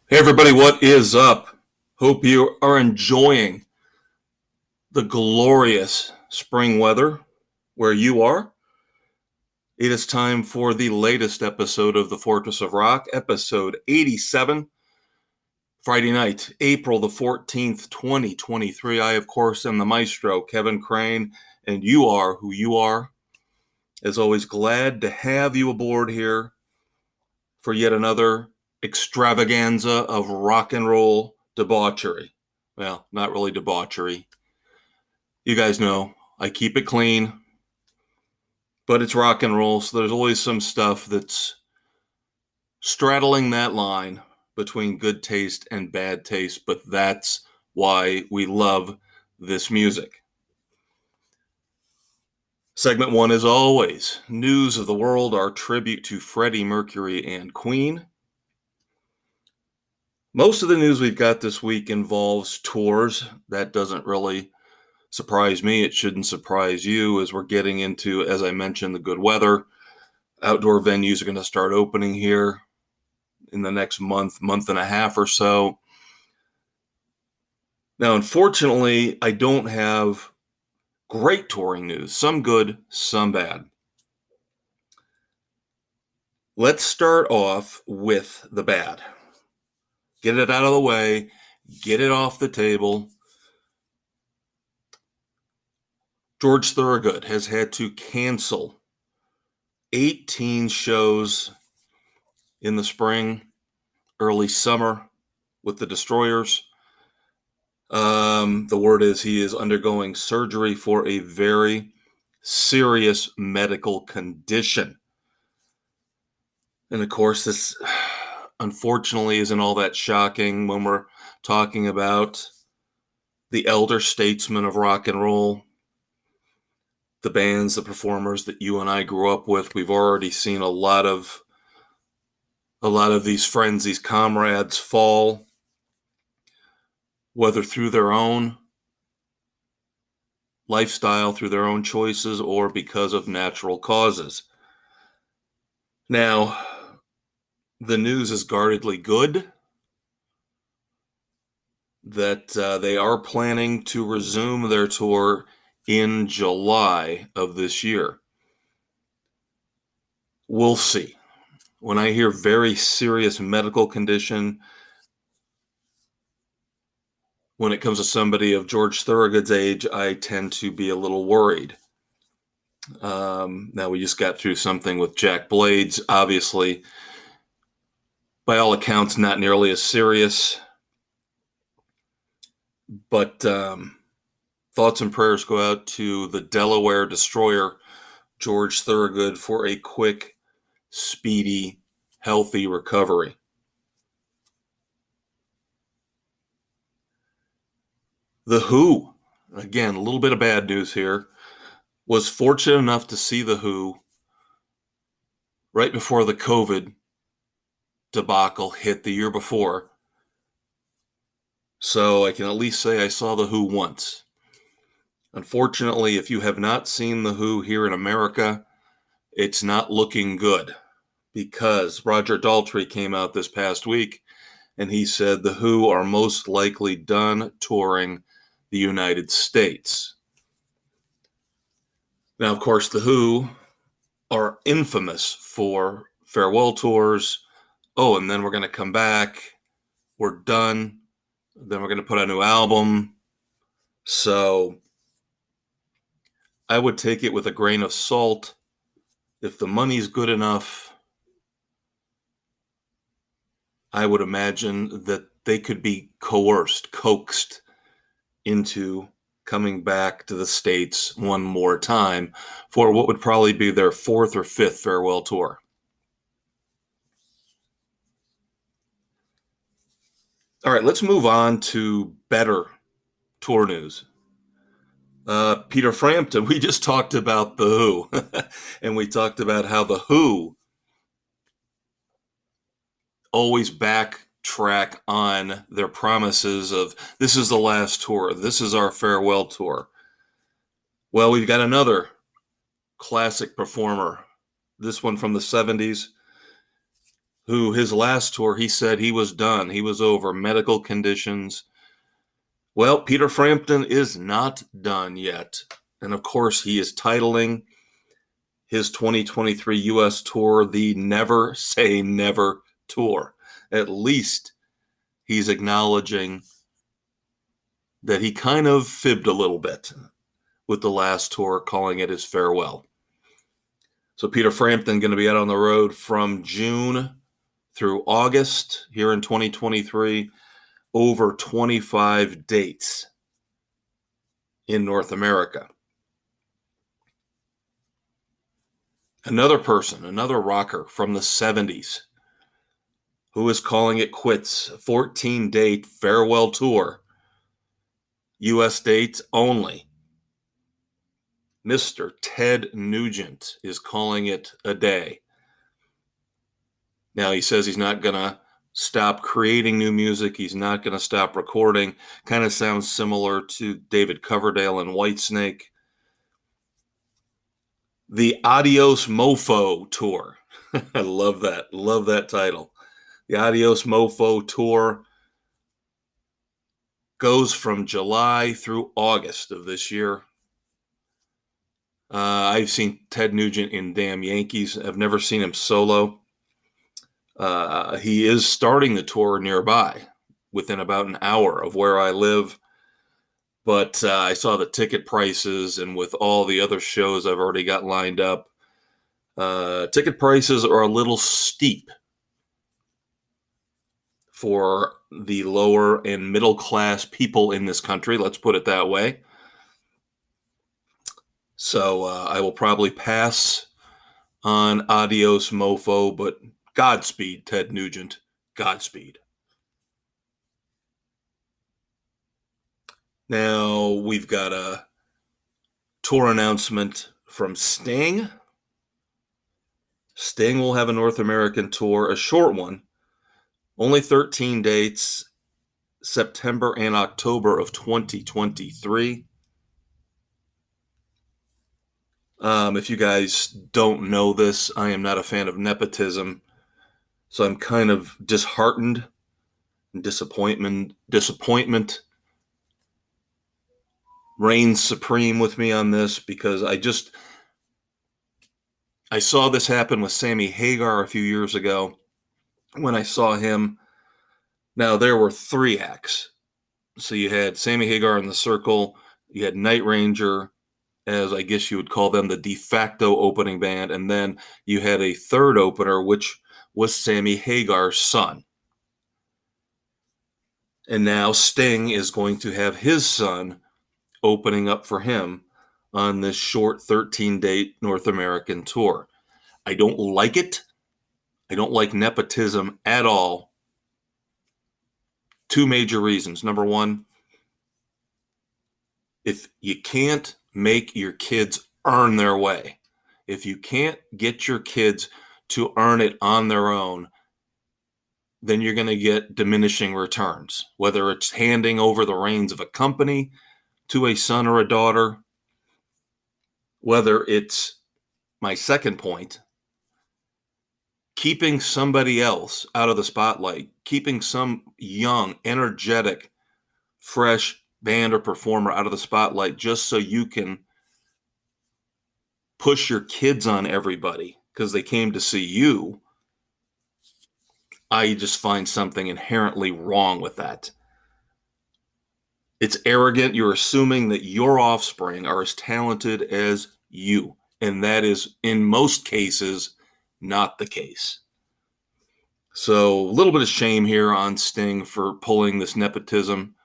Hey everybody, what is up? Hope you are enjoying the glorious spring weather where you are. It is time for the latest episode of the Fortress of Rock, episode 87, Friday night, April the 14th, 2023. I, of course, am the Maestro, Kevin Crane, and you are who you are. As always, glad to have you aboard here for yet another extravaganza of rock and roll debauchery. Well, not really debauchery. You guys know I keep it clean, but it's rock and roll, so there's always some stuff that's straddling that line between good taste and bad taste, but that's why we love this music. Segment one, as always, news of the world, our tribute to Freddie Mercury and Queen. Most of the news we've got this week involves tours. That doesn't really surprise me. It shouldn't surprise you as we're getting into, as I mentioned, the good weather. Outdoor venues are going to start opening here in the next month and a half or so. Now, unfortunately, I don't have great touring news. Some good, some bad. Let's start off with the bad. Get it out of the way. Get it off the table. George Thorogood has had to cancel 18 shows in the spring, early summer with the Destroyers. The word is he is undergoing surgery for a very serious medical condition. And of course, this unfortunately isn't all that shocking when we're talking about the elder statesmen of rock and roll, the bands, the performers that you and I grew up with. We've already seen a lot of these friends, these comrades fall, whether through their own lifestyle, through their own choices, or because of natural causes. Now, the news is guardedly good that they are planning to resume their tour in July of this year. We'll see. When I hear very serious medical condition, when it comes to somebody of George Thorogood's age, I tend to be a little worried. Now, we just got through something with Jack Blades, obviously, by all accounts, not nearly as serious. But thoughts and prayers go out to the Delaware Destroyer, George Thorogood, for a quick, speedy, healthy recovery. The Who, again, a little bit of bad news here, was fortunate enough to see The Who right before the COVID debacle hit the year before. So I can at least say I saw The Who once. Unfortunately, if you have not seen The Who here in America, it's not looking good, because Roger Daltrey came out this past week and he said The Who are most likely done touring the United States. Now, of course, The Who are infamous for farewell tours. Oh, and then we're going to come back. We're done. Then we're going to put out a new album. So I would take it with a grain of salt. If the money's good enough, I would imagine that they could be coaxed into coming back to the States one more time for what would probably be their fourth or fifth farewell tour. All right, let's move on to better tour news. Peter Frampton, we just talked about The Who, and we talked about how The Who always backtrack on their promises of, this is the last tour, this is our farewell tour. Well, we've got another classic performer, this one from the 70s, who his last tour, he said he was done. He was over medical conditions. Well, Peter Frampton is not done yet. And of course, he is titling his 2023 U.S. tour the Never Say Never Tour. At least he's acknowledging that he kind of fibbed a little bit with the last tour, calling it his farewell. So Peter Frampton going to be out on the road from June through August here in 2023, over 25 dates in North America. Another person, another rocker from the 70s, who is calling it quits, 14-date farewell tour, U.S. dates only. Mr. Ted Nugent is calling it a day. Now, he says he's not going to stop creating new music. He's not going to stop recording. Kind of sounds similar to David Coverdale and Whitesnake. The Adios Mofo Tour. I love that. Love that title. The Adios Mofo Tour goes from July through August of this year. I've seen Ted Nugent in Damn Yankees. I've never seen him solo. He is starting the tour nearby, within about an hour of where I live. But I saw the ticket prices, and with all the other shows I've already got lined up, ticket prices are a little steep for the lower and middle class people in this country. Let's put it that way. So I will probably pass on Adios Mofo, but Godspeed, Ted Nugent. Godspeed. Now we've got a tour announcement from Sting. Sting will have a North American tour, a short one, only 13 dates, September and October of 2023. If you guys don't know this, I am not a fan of nepotism, so I'm kind of disheartened and disappointment reigns supreme with me on this, because I saw this happen with Sammy Hagar a few years ago when I saw him. Now, there were 3 acts. So you had Sammy Hagar in the Circle, you had Night Ranger, as I guess you would call them, the de facto opening band, and then you had a third opener, which was Sammy Hagar's son. And now Sting is going to have his son opening up for him on this short 13-date North American tour. I don't like it. I don't like nepotism at all. 2 major reasons. Number one, if you can't make your kids earn their way, if you can't get your kids to earn it on their own, then you're going to get diminishing returns, whether it's handing over the reins of a company to a son or a daughter, whether it's my second point, keeping somebody else out of the spotlight, keeping some young, energetic, fresh band or performer out of the spotlight just so you can push your kids on everybody because they came to see you. I just find something inherently wrong with that. It's arrogant. You're assuming that your offspring are as talented as you, and that is, in most cases, not the case. So a little bit of shame here on Sting for pulling this nepotism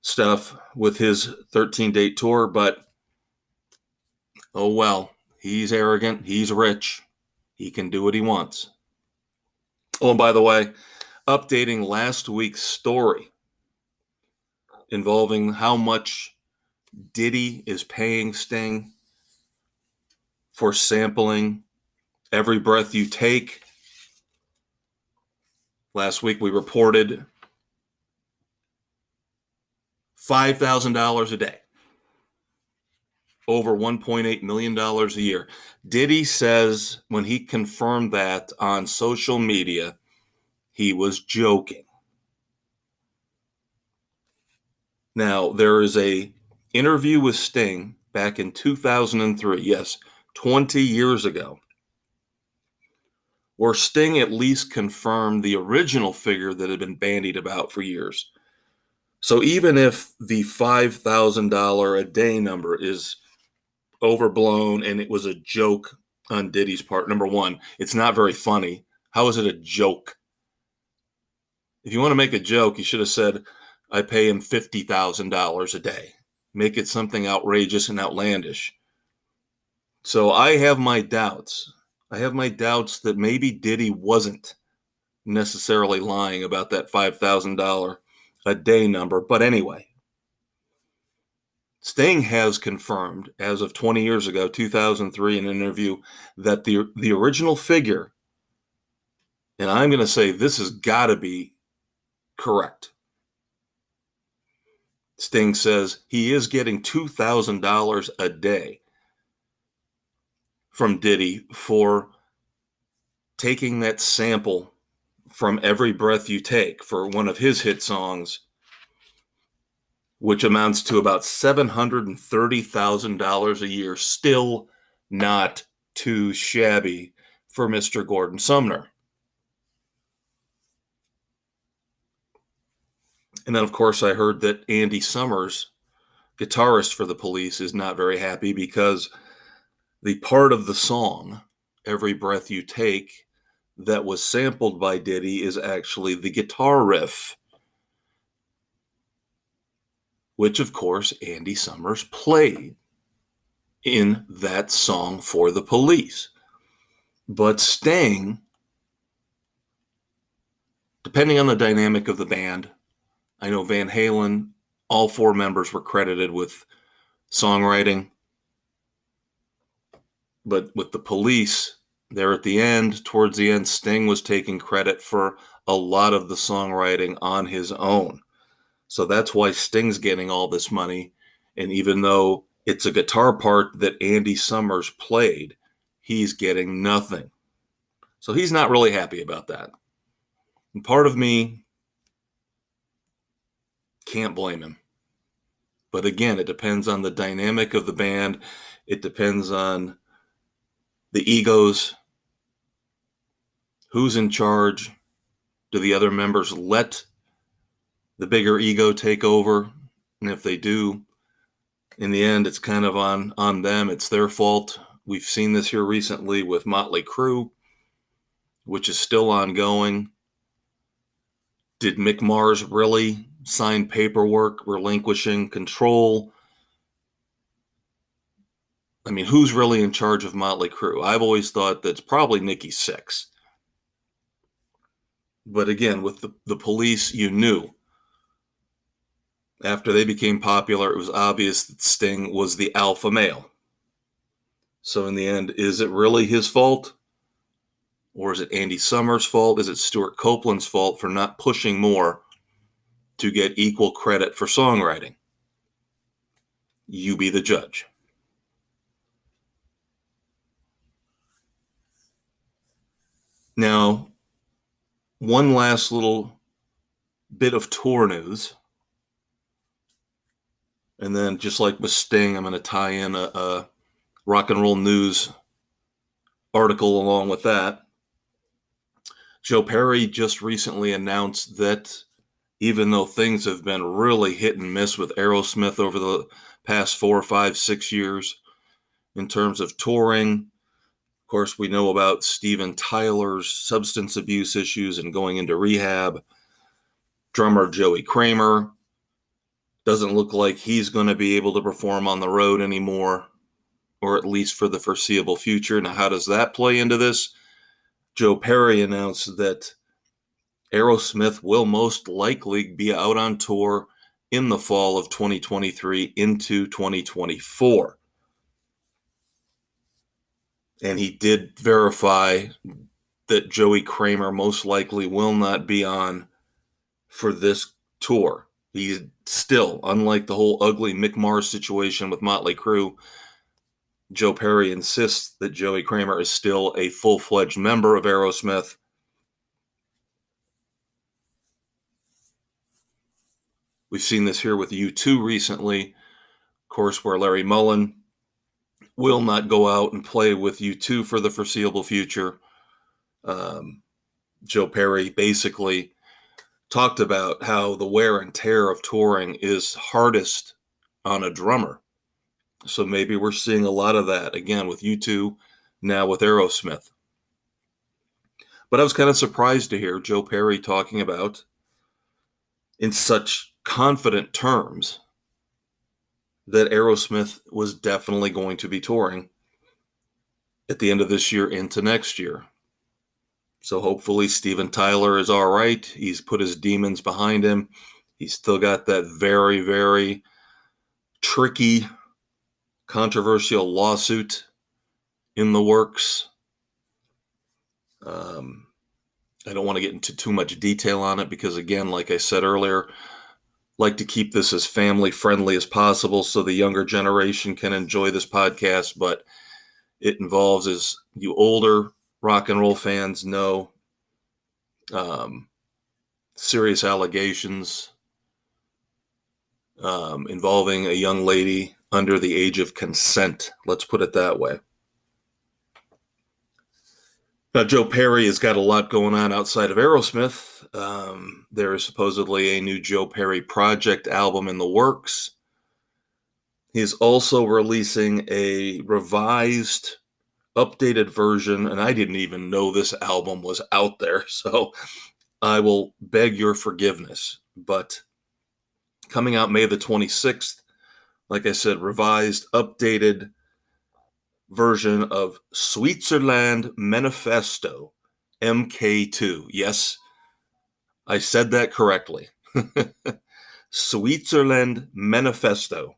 stuff with his 13-date tour, but oh well, he's arrogant, he's rich, he can do what he wants. Oh, and by the way, updating last week's story involving how much Diddy is paying Sting for sampling Every Breath You Take. Last week we reported $5,000 a day, over $1.8 million a year. Diddy says when he confirmed that on social media he was joking. Now, there is a interview with Sting back in 2003, yes, 20 years ago, where Sting at least confirmed the original figure that had been bandied about for years. So even if the $5,000 a day number is overblown and it was a joke on Diddy's part, number one, it's not very funny. How is it a joke? If you want to make a joke, you should have said, I pay him $50,000 a day. Make it something outrageous and outlandish. So I have my doubts. I have my doubts that maybe Diddy wasn't necessarily lying about that $5,000 a day number. But anyway, Sting has confirmed as of 20 years ago, 2003, in an interview, that the original figure, and I'm going to say this has got to be correct. Sting says he is getting $2,000 a day from Diddy for taking that sample from Every Breath You Take for one of his hit songs, which amounts to about $730,000 a year. Still not too shabby for Mr. Gordon Sumner. And then, of course, I heard that Andy Summers, guitarist for the Police, is not very happy because the part of the song, Every Breath You Take, that was sampled by Diddy is actually the guitar riff, which, of course, Andy Summers played in that song for the Police. But Sting, depending on the dynamic of the band, I know Van Halen, all four members were credited with songwriting. But with the Police, there at the end, towards the end, Sting was taking credit for a lot of the songwriting on his own. So that's why Sting's getting all this money. And even though it's a guitar part that Andy Summers played, he's getting nothing. So he's not really happy about that. And part of me can't blame him. But again, it depends on the dynamic of the band. It depends on the egos. Who's in charge? Do the other members let the bigger ego take over? And if they do, in the end, it's kind of on them. It's their fault. We've seen this here recently with Motley Crue, which is still ongoing. Did Mick Mars really sign paperwork relinquishing control? I mean, who's really in charge of Motley Crue? I've always thought that's probably Nikki Sixx. But again, with the Police, you knew. After they became popular, it was obvious that Sting was the alpha male. So in the end, is it really his fault? Or is it Andy Summers' fault? Is it Stuart Copeland's fault for not pushing more to get equal credit for songwriting? You be the judge. Now, one last little bit of tour news. And then, just like with Sting, I'm going to tie in a rock and roll news article along with that. Joe Perry just recently announced that even though things have been really hit and miss with Aerosmith over the past 4, 5, 6 years in terms of touring, of course, we know about Steven Tyler's substance abuse issues and going into rehab. Drummer Joey Kramer doesn't look like he's going to be able to perform on the road anymore, or at least for the foreseeable future. Now, how does that play into this? Joe Perry announced that Aerosmith will most likely be out on tour in the fall of 2023 into 2024. And he did verify that Joey Kramer most likely will not be on for this tour. He's still, unlike the whole ugly Mick Mars situation with Motley Crue, Joe Perry insists that Joey Kramer is still a full-fledged member of Aerosmith. We've seen this here with U2 recently, of course, where Larry Mullen will not go out and play with U2 for the foreseeable future. Joe Perry basically talked about how the wear and tear of touring is hardest on a drummer. So maybe we're seeing a lot of that again with U2, now with Aerosmith. But I was kind of surprised to hear Joe Perry talking about, in such confident terms, that Aerosmith was definitely going to be touring at the end of this year into next year. So hopefully Steven Tyler is all right. He's put his demons behind him. He's still got that very, very tricky, controversial lawsuit in the works. I don't want to get into too much detail on it because, again, like I said earlier, like to keep this as family friendly as possible so the younger generation can enjoy this podcast. But it involves, as you older rock and roll fans know, serious allegations involving a young lady under the age of consent. Let's put it that way. Now, Joe Perry has got a lot going on outside of Aerosmith. There is supposedly a new Joe Perry Project album in the works. He's also releasing a revised, updated version, and I didn't even know this album was out there, so I will beg your forgiveness. But coming out May the 26th, like I said, revised, updated version of Switzerland Manifesto, MK2. Yes, I said that correctly. Switzerland Manifesto,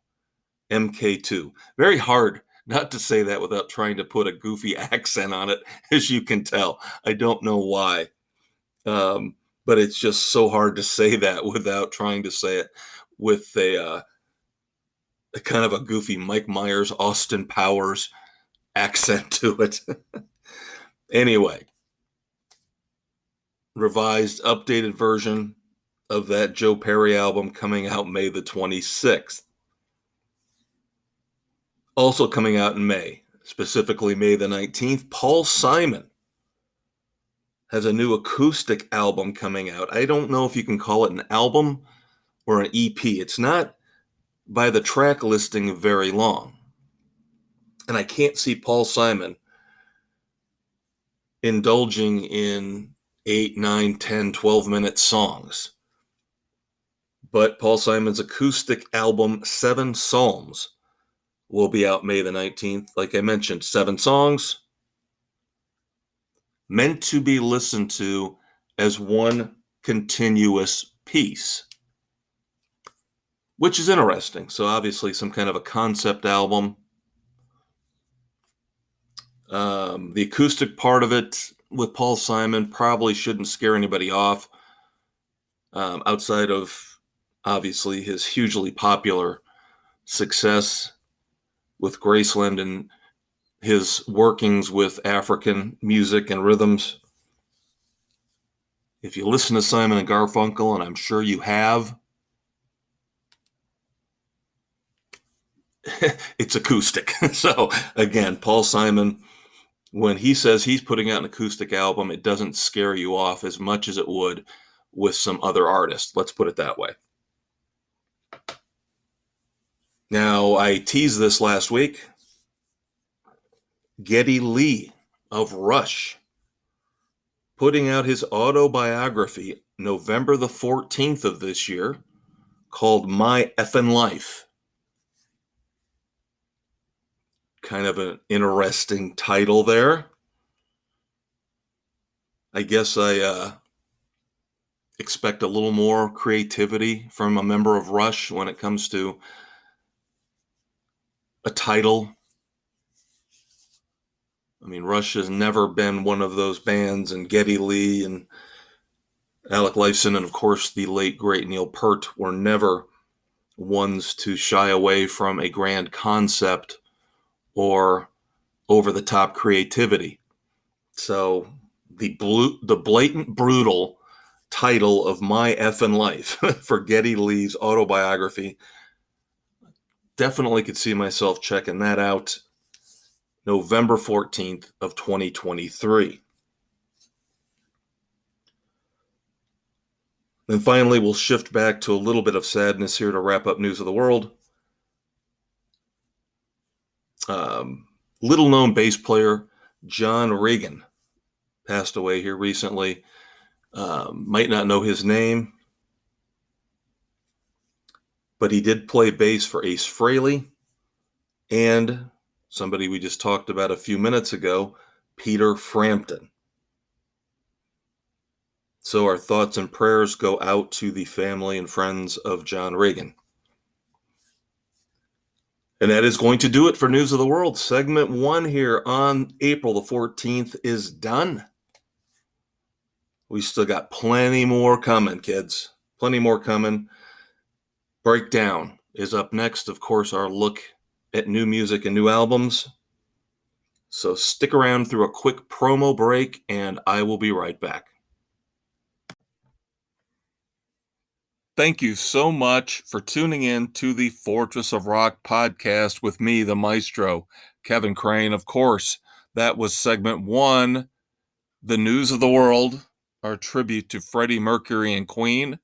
MK2. Very hard not to say that without trying to put a goofy accent on it, as you can tell. I don't know why. But it's just so hard to say that without trying to say it with a kind of a goofy Mike Myers, Austin Powers accent to it. Anyway, revised, updated version of that Joe Perry album coming out May the 26th. Also coming out in May, specifically May the 19th, Paul Simon has a new acoustic album coming out. I don't know if you can call it an album or an EP. It's not, by the track listing, very long. And I can't see Paul Simon indulging in 8, 9, 10, 12-minute songs. But Paul Simon's acoustic album, 7 Psalms, will be out May the 19th. Like I mentioned, 7 songs meant to be listened to as one continuous piece, which is interesting. So obviously some kind of a concept album. The acoustic part of it with Paul Simon probably shouldn't scare anybody off, outside of obviously his hugely popular success with Graceland and his workings with African music and rhythms. If you listen to Simon and Garfunkel, and I'm sure you have, it's acoustic. So again, Paul Simon, when he says he's putting out an acoustic album, it doesn't scare you off as much as it would with some other artists. Let's put it that way. Now, I teased this last week. Geddy Lee of Rush putting out his autobiography November the 14th of this year called My Effin' Life. Kind of an interesting title there. I guess I expect a little more creativity from a member of Rush when it comes to a title. I mean, Rush has never been one of those bands, and Geddy Lee and Alec Lifeson and, of course, the late, great Neil Peart were never ones to shy away from a grand concept or over-the-top creativity. So the blatant, brutal title of My Effin' Life for Geddy Lee's autobiography. Definitely could see myself checking that out November 14th of 2023. Then finally, we'll shift back to a little bit of sadness here to wrap up News of the World. Little-known bass player John Regan passed away here recently. Might not know his name, but he did play bass for Ace Frehley and somebody we just talked about a few minutes ago, Peter Frampton. So our thoughts and prayers go out to the family and friends of John Regan. And that is going to do it for News of the World. Segment 1 here on April the 14th is done. We still got plenty more coming, kids. Plenty more coming. Breakdown is up next. Of course, our look at new music and new albums. So stick around through a quick promo break, and I will be right back. Thank you so much for tuning in to the Fortress of Rock podcast with me, the Maestro, Kevin Crane. Of course, that was segment 1, the News of the World, our tribute to Freddie Mercury and Queen,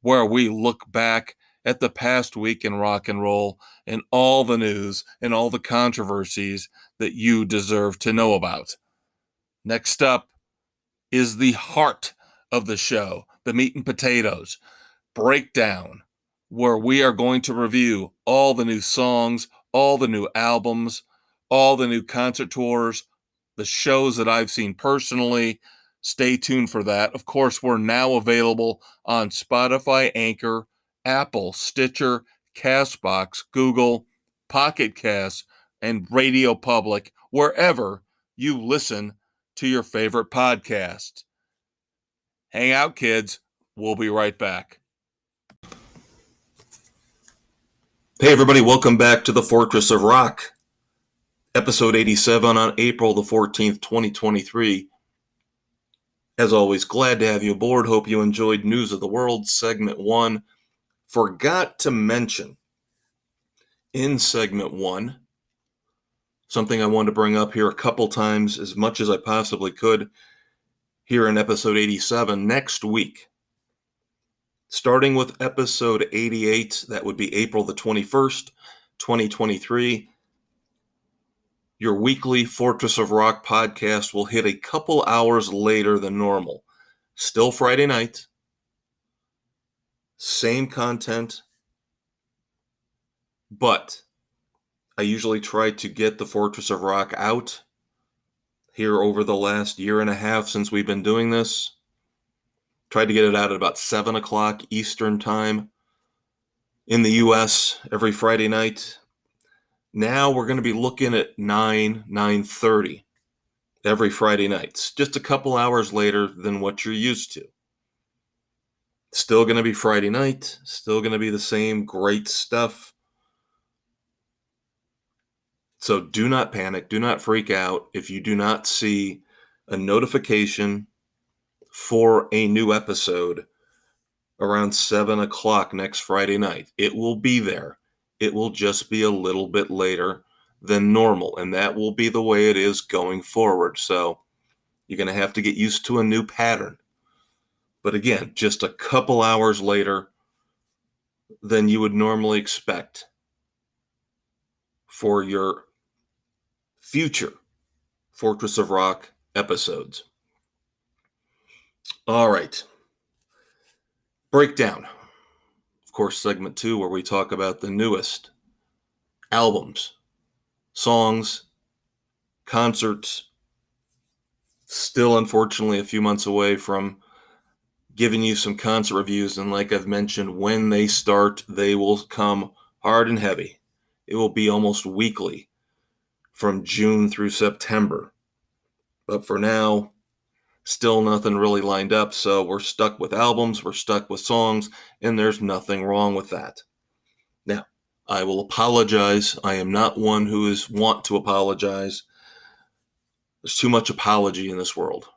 where we look back at the past week in rock and roll and all the news and all the controversies that you deserve to know about. Next up is the heart of the show, the meat and potatoes, Breakdown, where we are going to review all the new songs, all the new albums, all the new concert tours, the shows that I've seen personally. Stay tuned for that. Of course, we're now available on Spotify, Anchor, Apple, Stitcher, Castbox, Google, Pocket Cast, and Radio Public, wherever you listen to your favorite podcast. Hang out, kids. We'll be right back. Hey, everybody. Welcome back to the Fortress of Rock, episode 87 on April the 14th, 2023. As always, glad to have you aboard. Hope you enjoyed News of the World, segment 1. Forgot to mention in segment 1, something I wanted to bring up here a couple times as much as I possibly could here in episode 87 next week. Starting with episode 88, that would be April the 21st, 2023, your weekly Fortress of Rock podcast will hit a couple hours later than normal. Still Friday night. Same content. But I usually try to get the Fortress of Rock out here over the last year and a half since we've been doing this. Tried to get it out at about 7 o'clock Eastern time in the U.S. every Friday night. Now we're going to be looking at 9:30 every Friday nights. Just a couple hours later than what you're used to. Still going to be Friday night. Still going to be the same great stuff. So do not panic. Do not freak out if you do not see a notification for a new episode around 7 o'clock next Friday night. It will be there. It will just be a little bit later than normal, and that will be the way it is going forward. So you're going to have to get used to a new pattern. But again, just a couple hours later than you would normally expect for your future Fortress of Rock episodes. All right. Breakdown. Of course, segment 2, where we talk about the newest albums, songs, concerts. Still, unfortunately, a few months away from giving you some concert reviews. And like I've mentioned, when they start, they will come hard and heavy. It will be almost weekly from June through September. But for now, still nothing really lined up, so we're stuck with albums, we're stuck with songs, and there's nothing wrong with that. Now, I will apologize. I am not one who is want to apologize. There's too much apology in this world.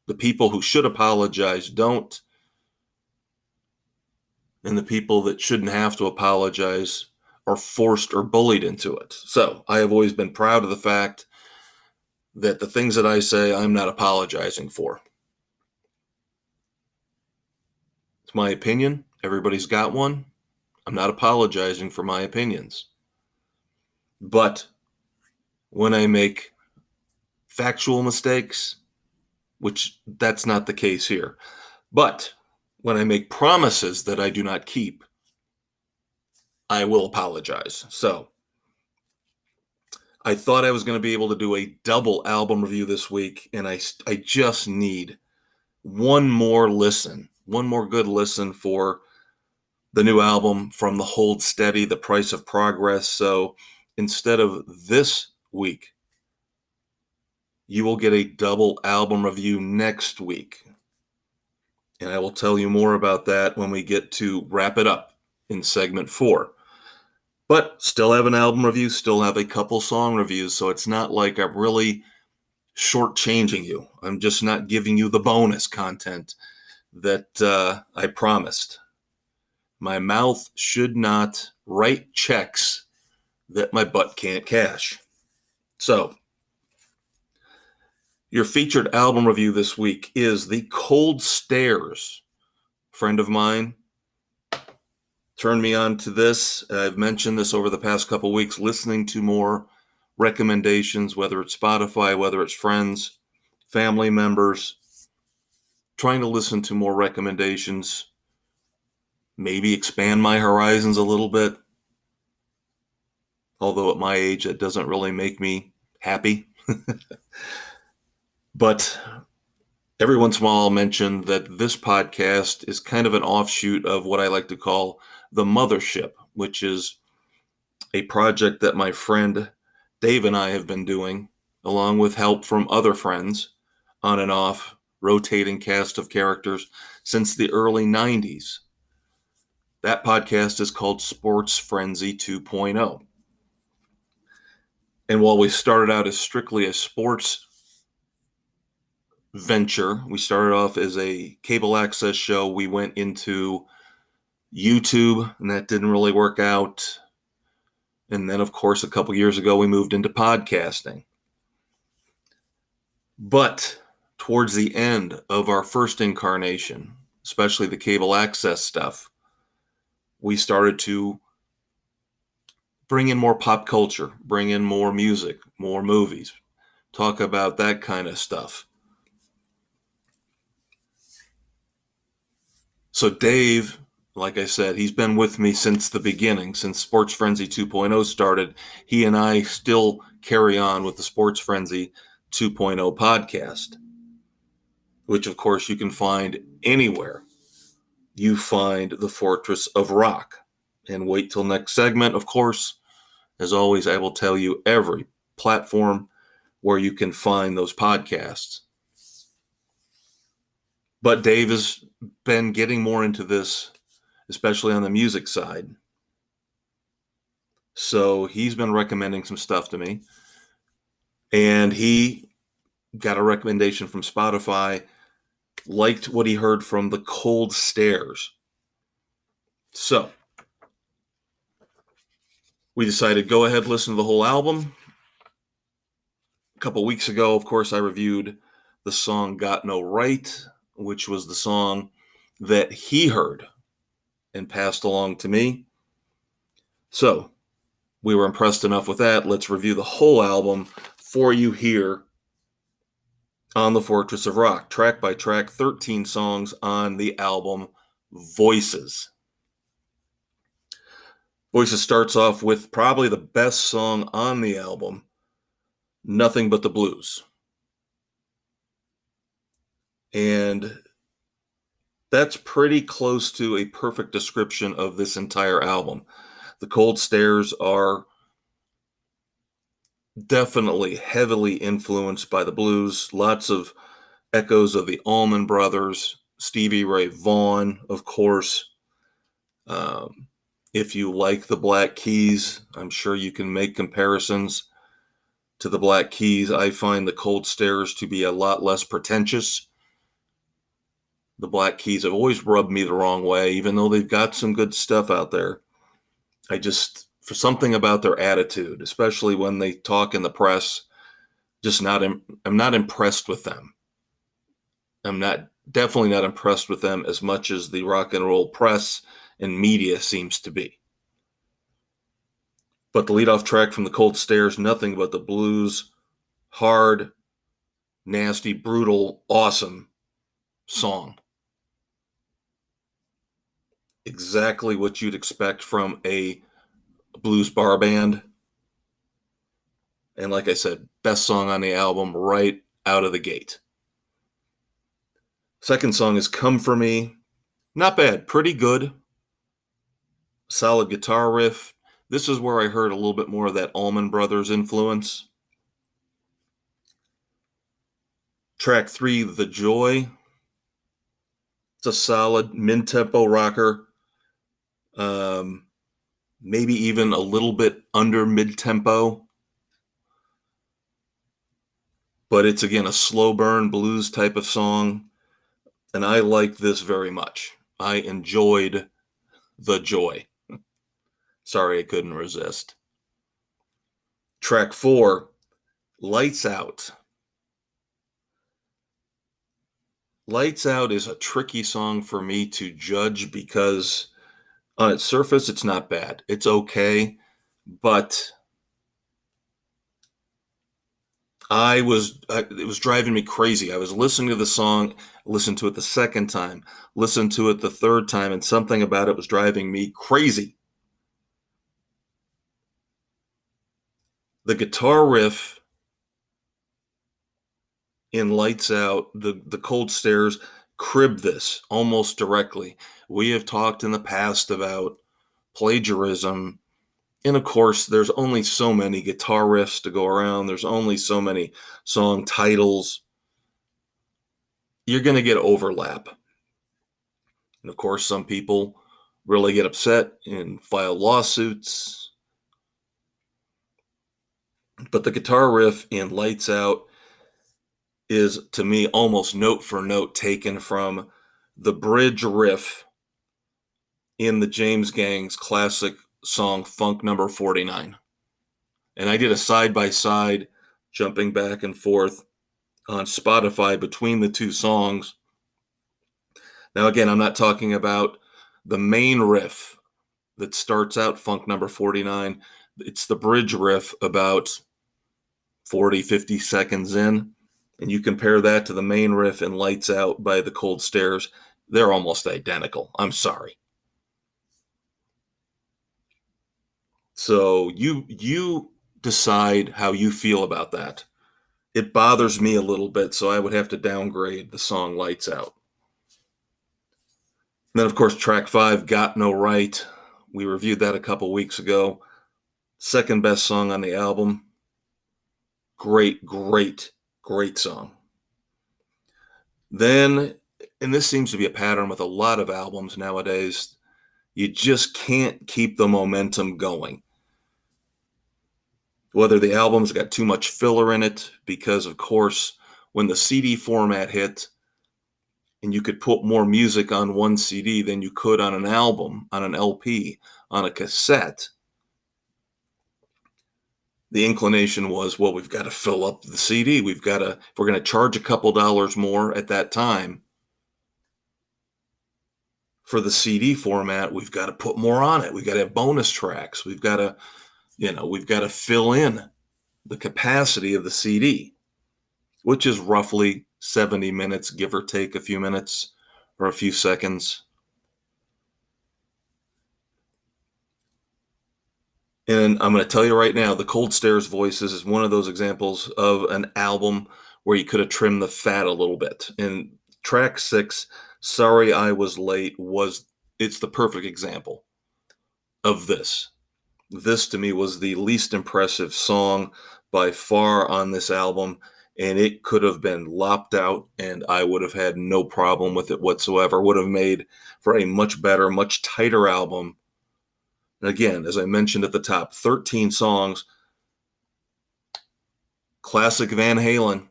The people who should apologize don't. and the people that shouldn't have to apologize are forced or bullied into it. So I have always been proud of the fact that the things that I say, I'm not apologizing for. It's my opinion. Everybody's got one. I'm not apologizing for my opinions. But when I make factual mistakes, which that's not the case here, but when I make promises that I do not keep, I will apologize. So I thought I was going to be able to do a double album review this week, and I just need one more good listen for the new album from the Hold Steady, The Price of Progress. So instead of this week, you will get a double album review next week. And I will tell you more about that when we get to wrap it up in segment 4. But still have an album review, still have a couple song reviews, so it's not like I'm really shortchanging you. I'm just not giving you the bonus content that I promised. My mouth should not write checks that my butt can't cash. So, your featured album review this week is The Cold Stairs. A friend of mine turned me on to this. I've mentioned this over the past couple weeks, listening to more recommendations, whether it's Spotify, whether it's friends, family members, trying to listen to more recommendations, maybe expand my horizons a little bit. Although at my age, that doesn't really make me happy. But every once in a while, I'll mention that this podcast is kind of an offshoot of what I like to call the Mothership, which is a project that my friend Dave and I have been doing, along with help from other friends, on and off, rotating cast of characters since the early 90s. That podcast is called Sports Frenzy 2.0. And while we started out as strictly a sports venture, we started off as a cable access show. We went into YouTube, and that didn't really work out. And then, of course, a couple years ago, we moved into podcasting. But towards the end of our first incarnation, especially the cable access stuff, we started to bring in more pop culture, bring in more music, more movies, talk about that kind of stuff. So Dave, like I said, he's been with me since the beginning, since Sports Frenzy 2.0 started. He and I still carry on with the Sports Frenzy 2.0 podcast, which, of course, you can find anywhere you find the Fortress of Rock. And wait till next segment, of course. As always, I will tell you every platform where you can find those podcasts. But Dave has been getting more into this, especially on the music side. So he's been recommending some stuff to me. And he got a recommendation from Spotify, liked what he heard from The Cold Stairs. So we decided, go ahead, listen to the whole album. A couple weeks ago, of course, I reviewed the song Got No Right, which was the song that he heard and passed along to me. So we were impressed enough with that. Let's review the whole album for you here on the Fortress of Rock, track by track, 13 songs on the album Voices. Voices starts off with probably the best song on the album, Nothing But the Blues. And that's pretty close to a perfect description of this entire album. The Cold Stairs are definitely heavily influenced by the blues. Lots of echoes of the Allman Brothers, Stevie Ray Vaughan, of course. If you like the Black Keys, I'm sure you can make comparisons to the Black Keys. I find the Cold Stairs to be a lot less pretentious the Black Keys have always rubbed me the wrong way, even though they've got some good stuff out there. For something about their attitude, especially when they talk in the press, I'm not impressed with them. Definitely not impressed with them as much as the rock and roll press and media seems to be. But the leadoff track from the Cold Stairs, nothing but the blues, hard, nasty, brutal, awesome song. Exactly what you'd expect from a blues bar band. And like I said, best song on the album right out of the gate. Second song is Come For Me. Not bad, pretty good. Solid guitar riff. This is where I heard a little bit more of that Allman Brothers influence. Track 3, The Joy. It's a solid mid-tempo rocker. Maybe even a little bit under mid-tempo. But it's, again, a slow burn blues type of song. And I like this very much. I enjoyed The Joy. Sorry, I couldn't resist. Track 4, Lights Out. Lights Out is a tricky song for me to judge because on its surface, it's not bad. It's okay, but it was driving me crazy. I was listening to the song, listened to it the second time, listened to it the third time, and something about it was driving me crazy. The guitar riff in Lights Out, the Cold Stairs, crib this almost directly. We have talked in the past about plagiarism, and of course, there's only so many guitar riffs to go around. There's only so many song titles. You're going to get overlap. And of course, some people really get upset and file lawsuits. But the guitar riff in Lights Out is, to me, almost note for note taken from the bridge riff in the James Gang's classic song Funk Number 49. And I did a side-by-side, jumping back and forth on Spotify between the two songs. Now, again, I'm not talking about the main riff that starts out Funk Number 49. It's the bridge riff about 40, 50 seconds in. And you compare that to the main riff in Lights Out by the Cold Stairs, they're almost identical. I'm sorry. So you decide how you feel about that. It bothers me a little bit, so I would have to downgrade the song Lights Out. And then, of course, track 5, Got No Right. We reviewed that a couple weeks ago. Second best song on the album. Great, great, great song. Then, and this seems to be a pattern with a lot of albums nowadays, you just can't keep the momentum going. Whether the album's got too much filler in it, because, of course, when the CD format hit, and you could put more music on one CD than you could on an album, on an LP, on a cassette, the inclination was, well, we've got to fill up the CD. If we're going to charge a couple dollars more at that time for the CD format, we've got to put more on it. We've got to have bonus tracks. We've got to fill in the capacity of the CD, which is roughly 70 minutes, give or take a few minutes or a few seconds. And I'm going to tell you right now, the Cold Stairs Voices is one of those examples of an album where you could have trimmed the fat a little bit. And track 6, Sorry I Was Late, it's the perfect example of this. This, to me, was the least impressive song by far on this album, and it could have been lopped out, and I would have had no problem with it whatsoever. Would have made for a much better, much tighter album. And again, as I mentioned at the top, 13 songs, classic Van Halen.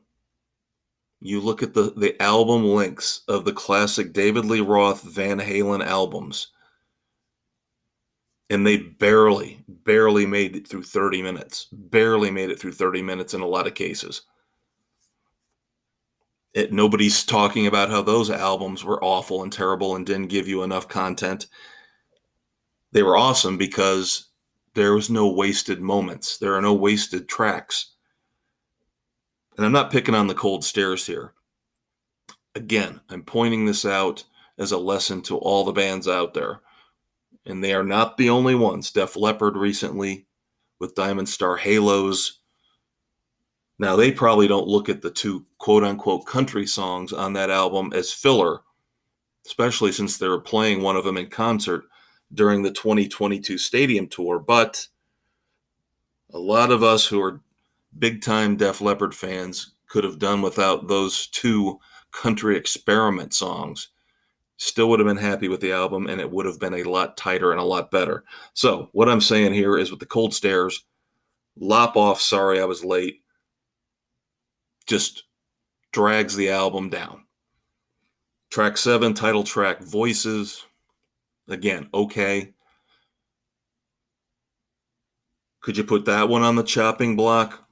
You look at the album links of the classic David Lee Roth Van Halen albums, and they barely made it through 30 minutes. Barely made it through 30 minutes in a lot of cases. Nobody's talking about how those albums were awful and terrible and didn't give you enough content. They were awesome because there was no wasted moments. There are no wasted tracks. And I'm not picking on the Cold Stairs here. Again, I'm pointing this out as a lesson to all the bands out there. And they are not the only ones. Def Leppard recently with Diamond Star Halos. Now, they probably don't look at the two quote-unquote country songs on that album as filler, especially since they were playing one of them in concert during the 2022 stadium tour. But a lot of us who are big-time Def Leppard fans could have done without those two country experiment songs. Still would have been happy with the album, and it would have been a lot tighter and a lot better. So what I'm saying here is with the Cold Stairs, lop off Sorry I Was Late just drags the album down. Track 7, title track, Voices. Again, okay. Could you put that one on the chopping block?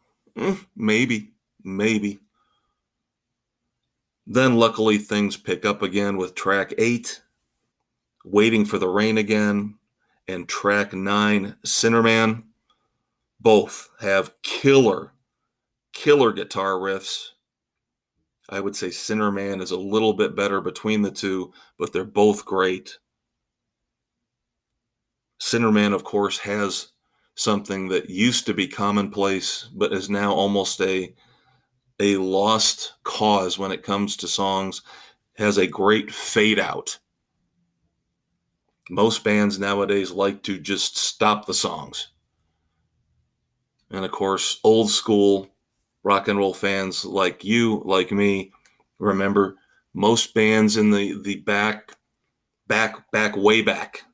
Maybe. Then luckily things pick up again with track 8, Waiting for the Rain Again, and track 9, Sinnerman. Both have killer guitar riffs. I would say Sinnerman is a little bit better between the two, but they're both great. Sinnerman, of course, has something that used to be commonplace, but is now almost a lost cause when it comes to songs. Has a great fade out. Most bands nowadays like to just stop the songs. And of course, old school rock and roll fans like you, like me, remember most bands in the way back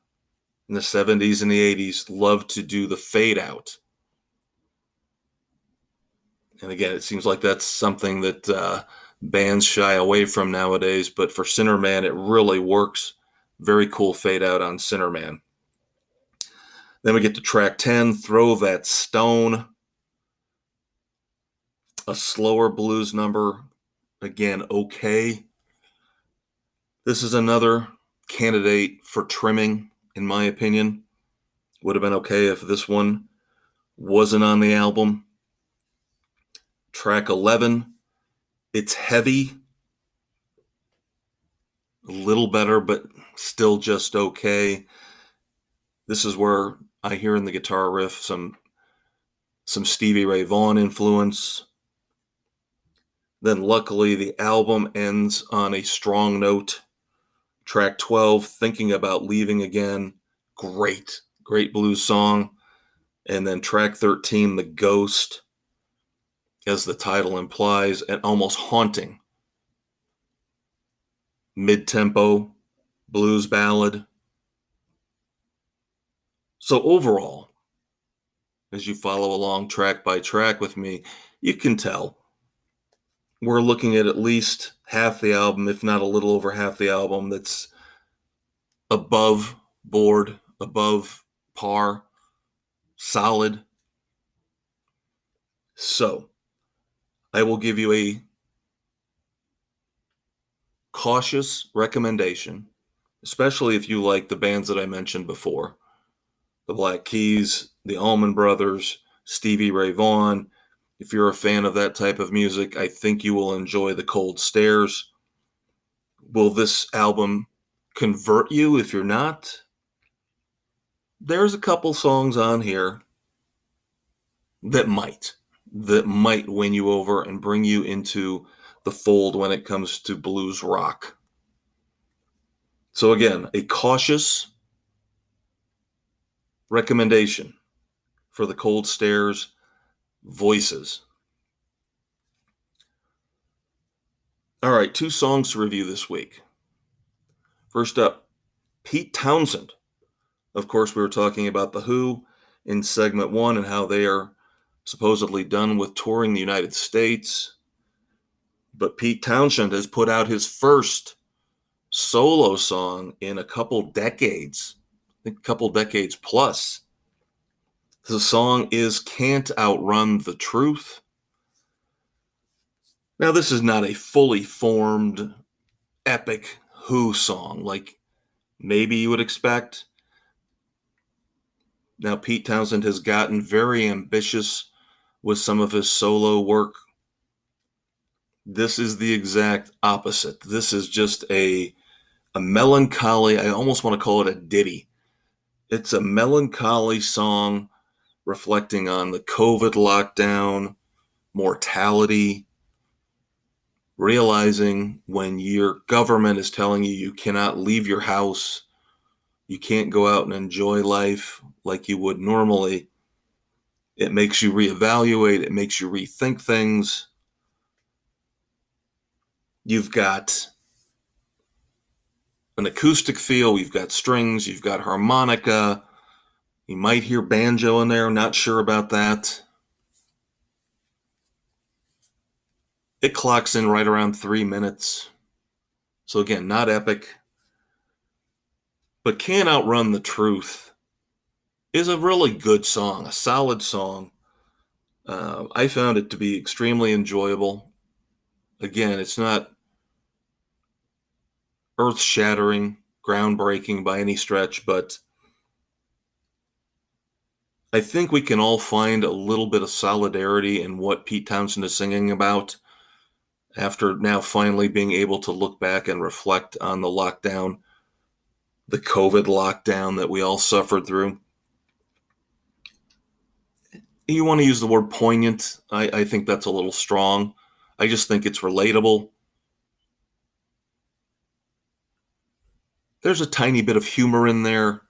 in the 70s and the 80s loved to do the fade out. And again, it seems like that's something that bands shy away from nowadays, but for Sinnerman, it really works. Very cool fade out on Sinnerman. Then we get to track 10, Throw That Stone. A slower blues number. Again, okay. This is another candidate for trimming, in my opinion. Would have been okay if this one wasn't on the album. Track 11, it's heavy. A little better, but still just okay. This is where I hear in the guitar riff some Stevie Ray Vaughan influence. Then luckily the album ends on a strong note. Track 12, Thinking About Leaving Again. Great blues song. And then track 13, The Ghost, as the title implies, an almost haunting mid-tempo blues ballad. So overall, as you follow along track by track with me, you can tell we're looking at least half the album, if not a little over half the album, that's above board, above par, solid. So I will give you a cautious recommendation, especially if you like the bands that I mentioned before. The Black Keys, the Allman Brothers, Stevie Ray Vaughan. If you're a fan of that type of music, I think you will enjoy The Cold Stairs. Will this album convert you if you're not? There's a couple songs on here that might win you over and bring you into the fold when it comes to blues rock. So again, a cautious recommendation for The Cold Stairs, Voices. All right, 2 songs to review this week. First up, Pete Townshend. Of course, we were talking about The Who in segment 1 and how they are supposedly done with touring the United States. But Pete Townshend has put out his first solo song in a couple decades, I think a couple decades plus. The song is Can't Outrun the Truth. Now, this is not a fully formed, epic Who song like maybe you would expect. Now, Pete Townshend has gotten very ambitious with some of his solo work. This is the exact opposite. This is just a melancholy, I almost want to call it a ditty. It's a melancholy song reflecting on the COVID lockdown, mortality, realizing when your government is telling you you cannot leave your house, you can't go out and enjoy life like you would normally. It makes you reevaluate, it makes you rethink things. You've got an acoustic feel, you've got strings, you've got harmonica, you might hear banjo in there, not sure about that. It clocks in right around 3 minutes. So again, not epic, but Can't Outrun the Truth is a really good song, a solid song. I found it to be extremely enjoyable. Again, it's not earth-shattering, groundbreaking by any stretch, but I think we can all find a little bit of solidarity in what Pete Townshend is singing about after now finally being able to look back and reflect on the lockdown, the COVID lockdown that we all suffered through. You want to use the word poignant. I think that's a little strong. I just think it's relatable. There's a tiny bit of humor in there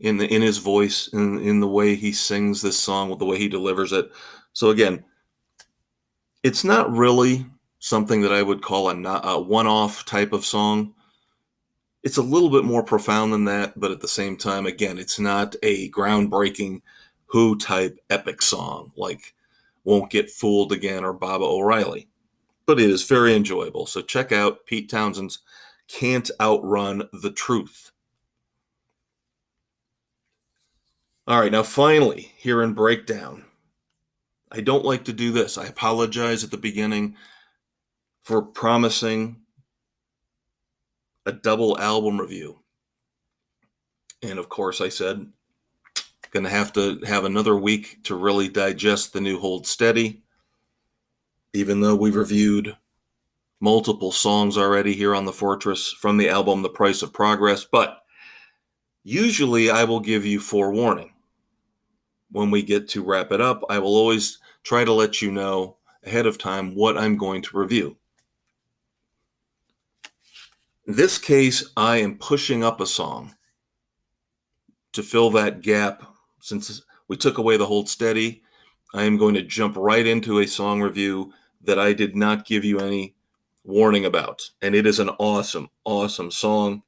in his voice, in the way he sings this song, with the way he delivers it. So again, it's not really something that I would call a one-off type of song. It's a little bit more profound than that, but at the same time, again, it's not a groundbreaking Who type epic song like Won't Get Fooled Again or Baba O'Reilly. But it is very enjoyable. So check out Pete Townshend's Can't Outrun the Truth. All right, now finally, here in Breakdown. I don't like to do this. I apologize at the beginning for promising a double album review. And of course, I said, going to have another week to really digest the new Hold Steady, even though we've reviewed multiple songs already here on The Fortress from the album The Price of Progress. But usually I will give you forewarning. When we get to wrap it up, I will always try to let you know ahead of time what I'm going to review. In this case, I am pushing up a song to fill that gap. Since we took away the Hold Steady, I am going to jump right into a song review that I did not give you any warning about. And it is an awesome, awesome song.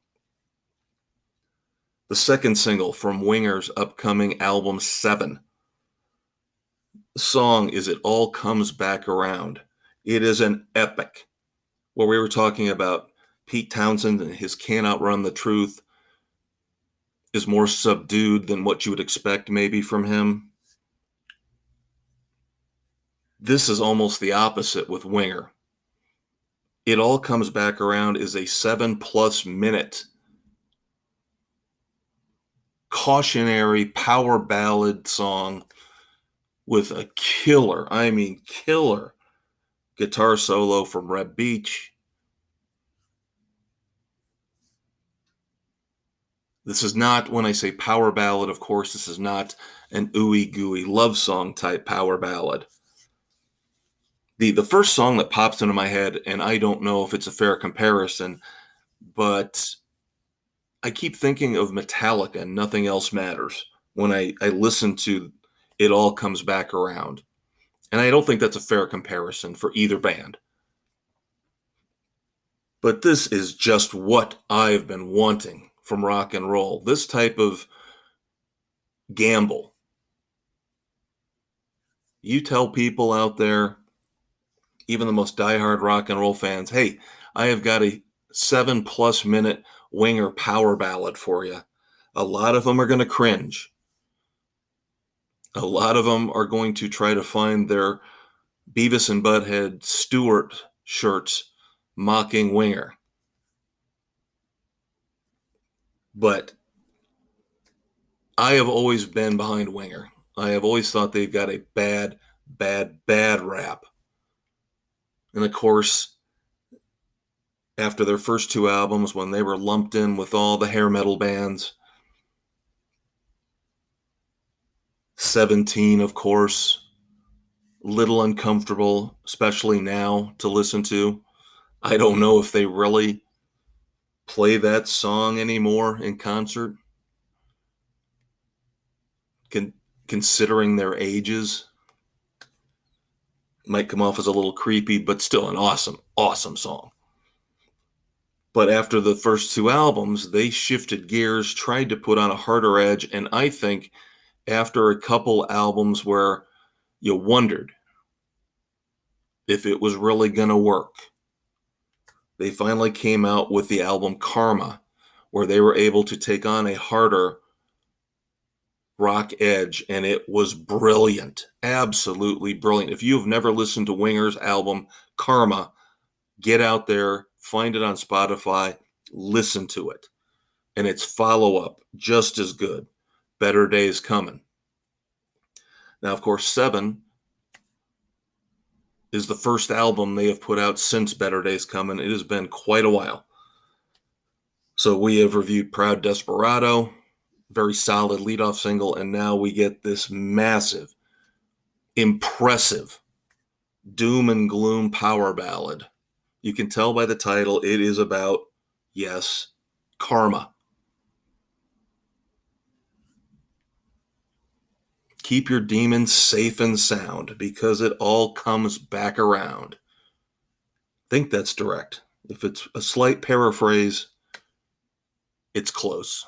The second single from Winger's upcoming album 7. The song is It All Comes Back Around. It is an epic. Where we were talking about Pete Townshend and his Can't Outrun the Truth is more subdued than what you would expect maybe from him. This is almost the opposite with Winger. It All Comes Back Around is a 7+ minute cautionary power ballad song with a killer, I mean killer, guitar solo from Reb Beach. This is not, when I say power ballad, of course, this is not an ooey gooey love song type power ballad. The first song that pops into my head, and I don't know if it's a fair comparison, but I keep thinking of Metallica and Nothing Else Matters when I listen to It All Comes Back Around. And I don't think that's a fair comparison for either band. But this is just what I've been wanting from rock and roll. This type of gamble. You tell people out there even the most diehard rock and roll fans, hey, I have got a 7+ minute Winger power ballad for you. A lot of them are going to cringe. A lot of them are going to try to find their Beavis and Butthead Stewart shirts mocking Winger. But I have always been behind Winger. I have always thought they've got a bad rap. And of course, after their first two albums, when they were lumped in with all the hair metal bands, 17, of course, little uncomfortable, especially now to listen to. I don't know if they really play that song anymore in concert, considering their ages. Might come off as a little creepy, but still an awesome song. But after the first two albums, they shifted gears, tried to put on a harder edge, and I think after a couple albums where you wondered if it was really going to work, they finally came out with the album Karma, where they were able to take on a harder rock edge, and it was brilliant. Absolutely brilliant. If you've never listened to Winger's album Karma, get out there, find it on Spotify, listen to it. And its follow-up, just as good. Better Days Coming. Now, of course, 7 is the first album they have put out since Better Days Coming. It has been quite a while. So we have reviewed Proud Desperado, very solid leadoff single, and now we get this massive, impressive doom and gloom power ballad. You can tell by the title, it is about, yes, karma. Keep your demons safe and sound because it all comes back around. I think that's direct. If it's a slight paraphrase, it's close.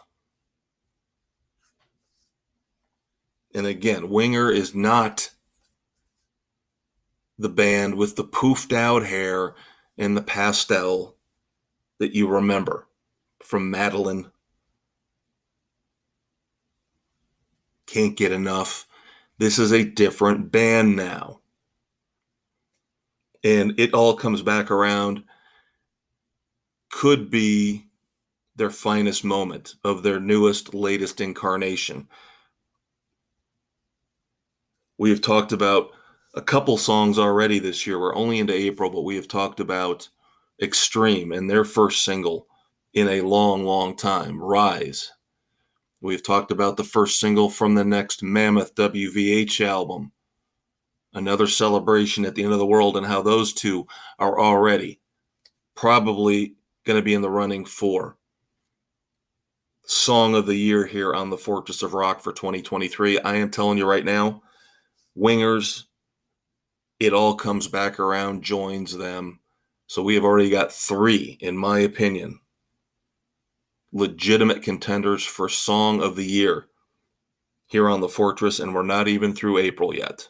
And again, Winger is not the band with the poofed out hair and the pastel that you remember from Madeline. Can't get enough. This is a different band now. And it all comes back around. Could be their finest moment of their newest, latest incarnation. We have talked about a couple songs already this year. We're only into April, but we have talked about Extreme and their first single in a long time, Rise. We've talked about the first single from the next Mammoth WVH album, Another Celebration at the End of the World, and how those two are already probably going to be in the running for Song of the Year here on the Fortress of Rock for 2023. I am telling you right now, Wingers, It All Comes Back Around joins them. So we have already got 3, in my opinion, legitimate contenders for Song of the Year here on the Fortress, and we're not even through April yet.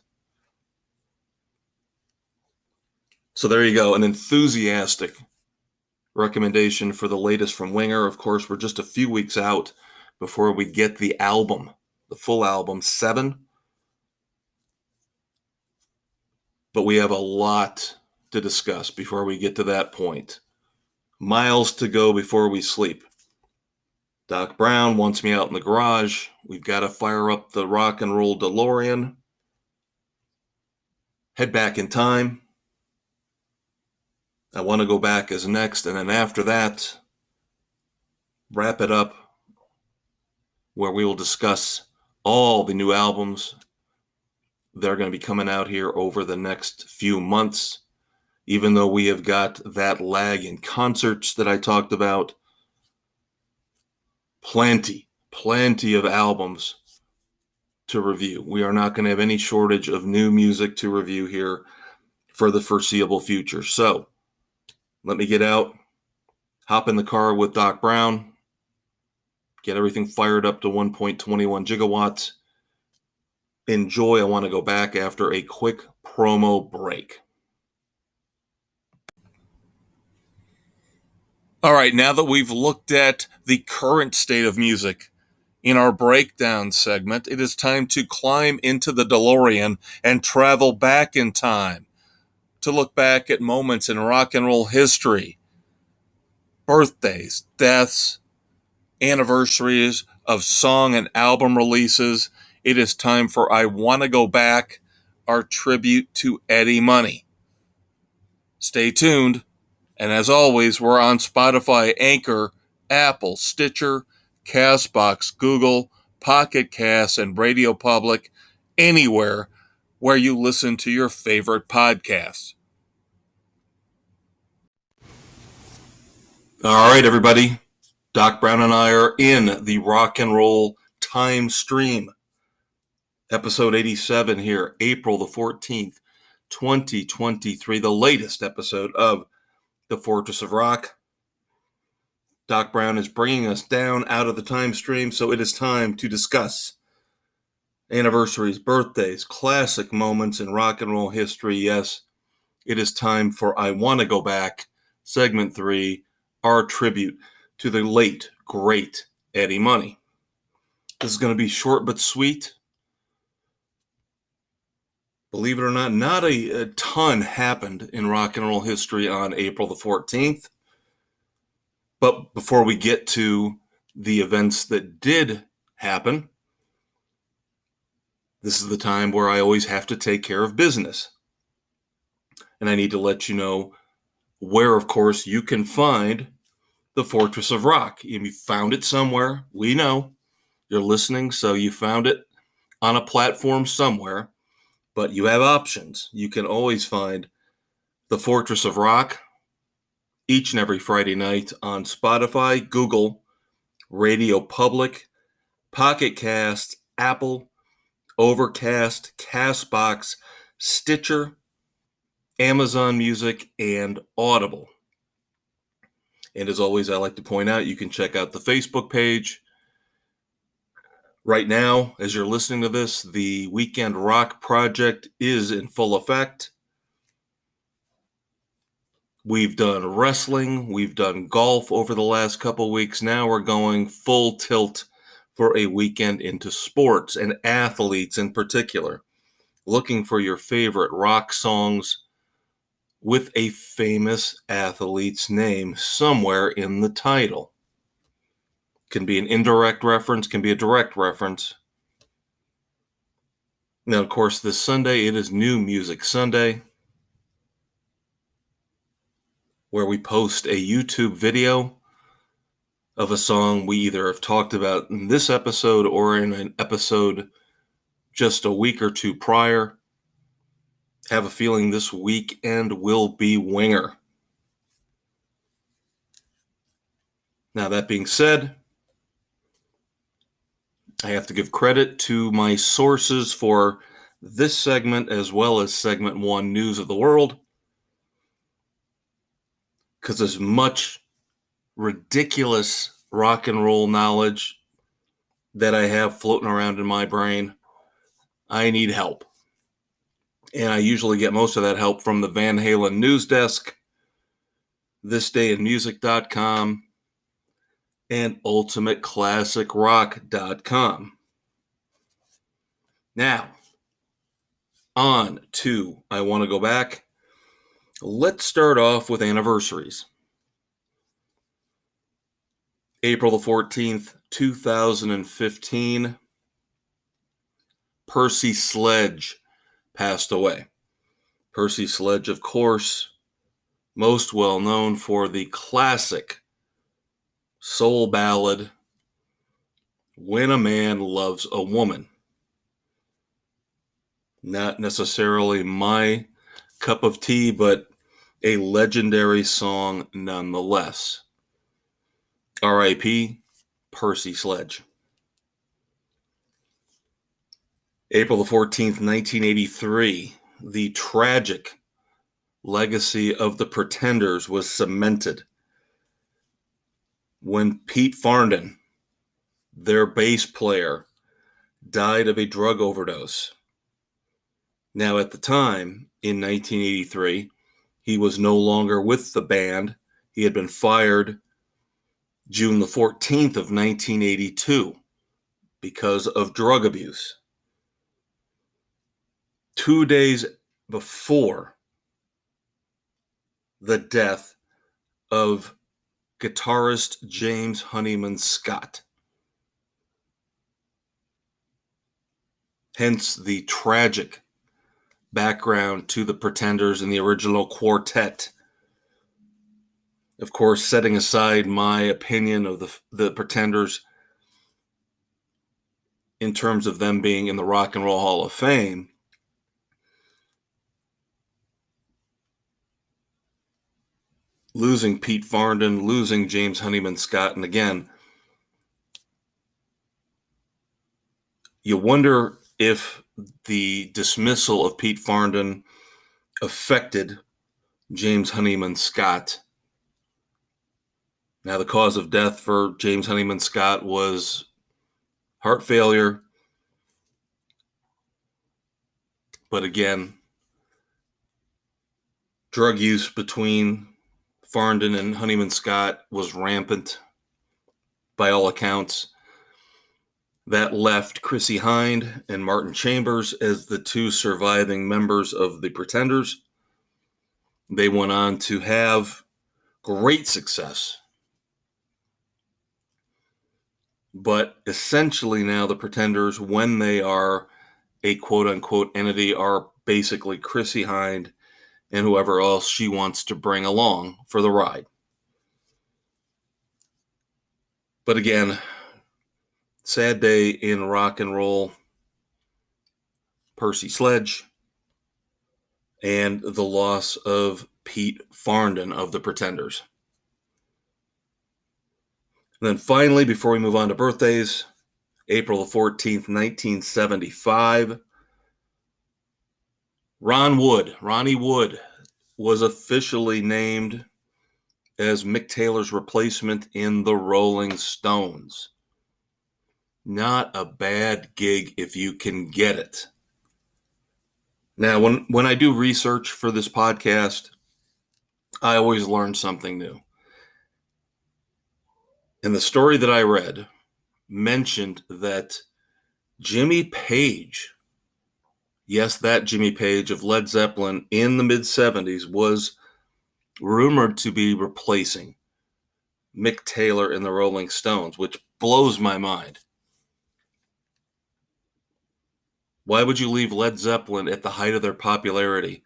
So there you go, an enthusiastic recommendation for the latest from Winger. Of course, we're just a few weeks out before we get the album, the full album, 7. But we have a lot to discuss before we get to that point. Miles to go before we sleep. Doc Brown wants me out in the garage. We've got to fire up the rock and roll DeLorean. Head back in time. I Want to Go Back is next. And then after that, wrap it up where we will discuss all the new albums that are going to be coming out here over the next few months. Even though we have got that lag in concerts that I talked about, plenty of albums to review. We are not going to have any shortage of new music to review here for the foreseeable future. So let me get out, hop in the car with Doc Brown, get everything fired up to 1.21 gigawatts. Enjoy I Want to Go Back after a quick promo break. All right, now that we've looked at the current state of music in our breakdown segment, it is time to climb into the DeLorean and travel back in time to look back at moments in rock and roll history, birthdays, deaths, anniversaries of song and album releases. It is time for I Wanna Go Back, our tribute to Eddie Money. Stay tuned. And as always, we're on Spotify, Anchor, Apple, Stitcher, Castbox, Google, Pocket Cast, and Radio Public, anywhere where you listen to your favorite podcasts. All right, everybody. Doc Brown and I are in the rock and roll time stream. Episode 87 here, April the 14th, 2023, the latest episode of The Fortress of Rock. Doc Brown is bringing us down out of the time stream, so it is time to discuss anniversaries, birthdays, classic moments in rock and roll history. Yes, it is time for I Wanna Go Back, Segment 3, our tribute to the late, great Eddie Money. This is going to be short but sweet. Believe it or not a ton happened in rock and roll history on April the 14th. But before we get to the events that did happen, this is the time where I always have to take care of business. And I need to let you know where, of course, you can find the Fortress of Rock. If you found it somewhere, we know you're listening, so you found it on a platform somewhere. But you have options. You can always find the Fortress of Rock each and every Friday night on Spotify, Google, Radio Public, Pocket Cast, Apple, Overcast, Castbox, Stitcher, Amazon Music, and Audible. And as always, I like to point out, you can check out the Facebook page. Right now, as you're listening to this, the Weekend Rock Project is in full effect. We've done wrestling, we've done golf over the last couple weeks. Now we're going full tilt for a weekend into sports and athletes in particular. Looking for your favorite rock songs with a famous athlete's name somewhere in the title. Can be an indirect reference, can be a direct reference. Now, of course, this Sunday, it is New Music Sunday, where we post a YouTube video of a song we either have talked about in this episode or in an episode just a week or two prior. Have a feeling this weekend will be winger. Now, that being said, I have to give credit to my sources for this segment as well as segment 1, News of the World, because as much ridiculous rock and roll knowledge that I have floating around in my brain, I need help. And I usually get most of that help from the Van Halen news desk, thisdayinmusic.com, and ultimateclassicrock.com. Now, on to I Want to Go Back. Let's start off with anniversaries. April the 14th, 2015, Percy Sledge passed away. Percy Sledge, of course, most well known for the classic soul ballad, When a Man Loves a Woman. Not necessarily my cup of tea, but a legendary song nonetheless. R.I.P. Percy Sledge. April the 14th, 1983, the tragic legacy of the Pretenders was cemented when Pete Farndon, their bass player, died of a drug overdose. Now, at the time, in 1983, he was no longer with the band. He had been fired June the 14th of 1982 because of drug abuse. 2 days before the death of guitarist James Honeyman Scott. Hence the tragic background to the Pretenders and the original quartet. Of course, setting aside my opinion of the Pretenders in terms of them being in the Rock and Roll Hall of Fame, losing Pete Farndon, losing James Honeyman Scott, and again, you wonder if the dismissal of Pete Farndon affected James Honeyman Scott. Now, the cause of death for James Honeyman Scott was heart failure. But again, drug use between Farndon and Honeyman Scott was rampant by all accounts. That left Chrissie Hynde and Martin Chambers as the two surviving members of the Pretenders. They went on to have great success. But essentially now the Pretenders, when they are a quote-unquote entity, are basically Chrissie Hynde and whoever else she wants to bring along for the ride. But again, sad day in rock and roll. Percy Sledge and the loss of Pete Farndon of the Pretenders. And then finally, before we move on to birthdays, April the 14th, 1975, Ronnie Wood, was officially named as Mick Taylor's replacement in the Rolling Stones. Not a bad gig if you can get it. Now, when I do research for this podcast, I always learn something new. And the story that I read mentioned that Jimmy Page, yes, that Jimmy Page of Led Zeppelin in the mid-70s, was rumored to be replacing Mick Taylor in the Rolling Stones, which blows my mind. Why would you leave Led Zeppelin at the height of their popularity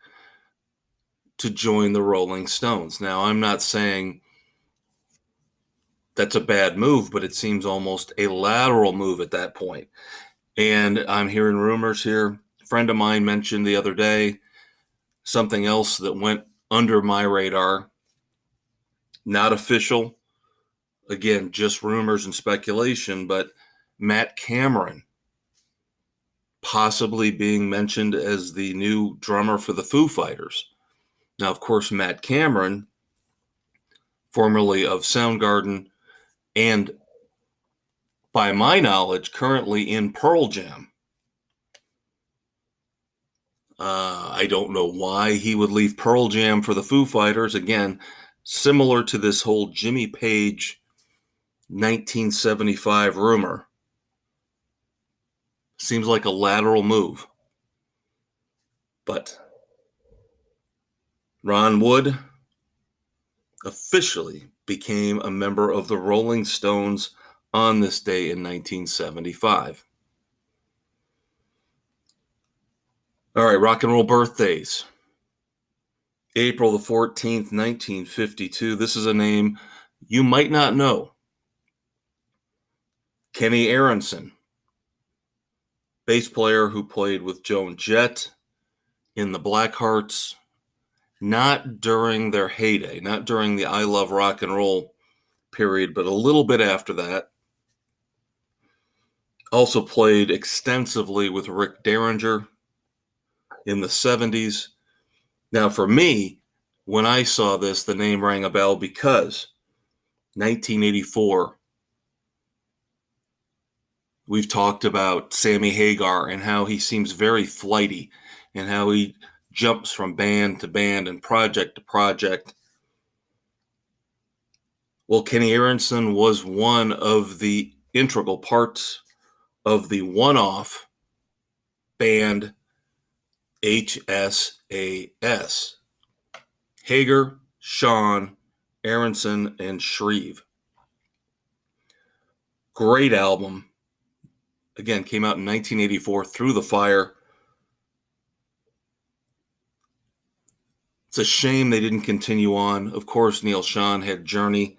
to join the Rolling Stones? Now, I'm not saying that's a bad move, but it seems almost a lateral move at that point. And I'm hearing rumors here. A friend of mine mentioned the other day something else that went under my radar. Not official. Again, just rumors and speculation, but Matt Cameron possibly being mentioned as the new drummer for the Foo Fighters. Now, of course, Matt Cameron, formerly of Soundgarden, and by my knowledge, currently in Pearl Jam. I don't know why he would leave Pearl Jam for the Foo Fighters. Again, similar to this whole Jimmy Page 1975 rumor. Seems like a lateral move. But Ron Wood officially became a member of the Rolling Stones on this day in 1975. All right, rock and roll birthdays. April the 14th, 1952. This is a name you might not know. Kenny Aronson, bass player who played with Joan Jett in the Blackhearts, not during their heyday, not during the I Love Rock and Roll period, but a little bit after that. Also played extensively with Rick Derringer in the 70s. Now, for me, when I saw this, the name rang a bell because 1984, we've talked about Sammy Hagar and how he seems very flighty and how he jumps from band to band and project to project. Well, Kenny Aronson was one of the integral parts of the one-off band HSAS. Hager, Sean, Aronson, and Shreve. Great album. Again, came out in 1984, Through the Fire. It's a shame they didn't continue on. Of course, Neil Schon had Journey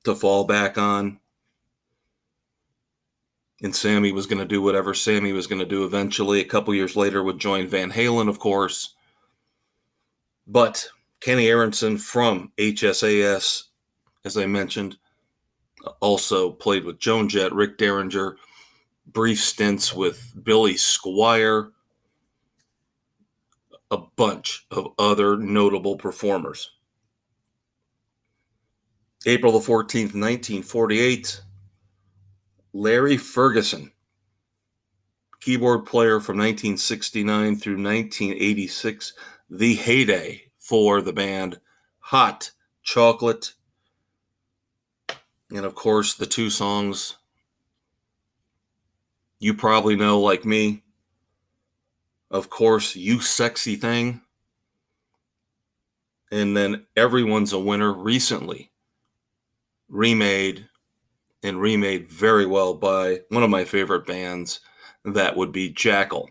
to fall back on. And Sammy was going to do whatever Sammy was going to do eventually. A couple years later would join Van Halen, of course. But Kenny Aronson from HSAS, as I mentioned, also played with Joan Jett, Rick Derringer, brief stints with Billy Squier, a bunch of other notable performers. April the 14th, 1948, Larry Ferguson, keyboard player from 1969 through 1986, the heyday for the band Hot Chocolate. And of course, the two songs you probably know like me. Of course, You Sexy Thing. And then Everyone's a Winner, recently remade very well by one of my favorite bands, that would be Jackal.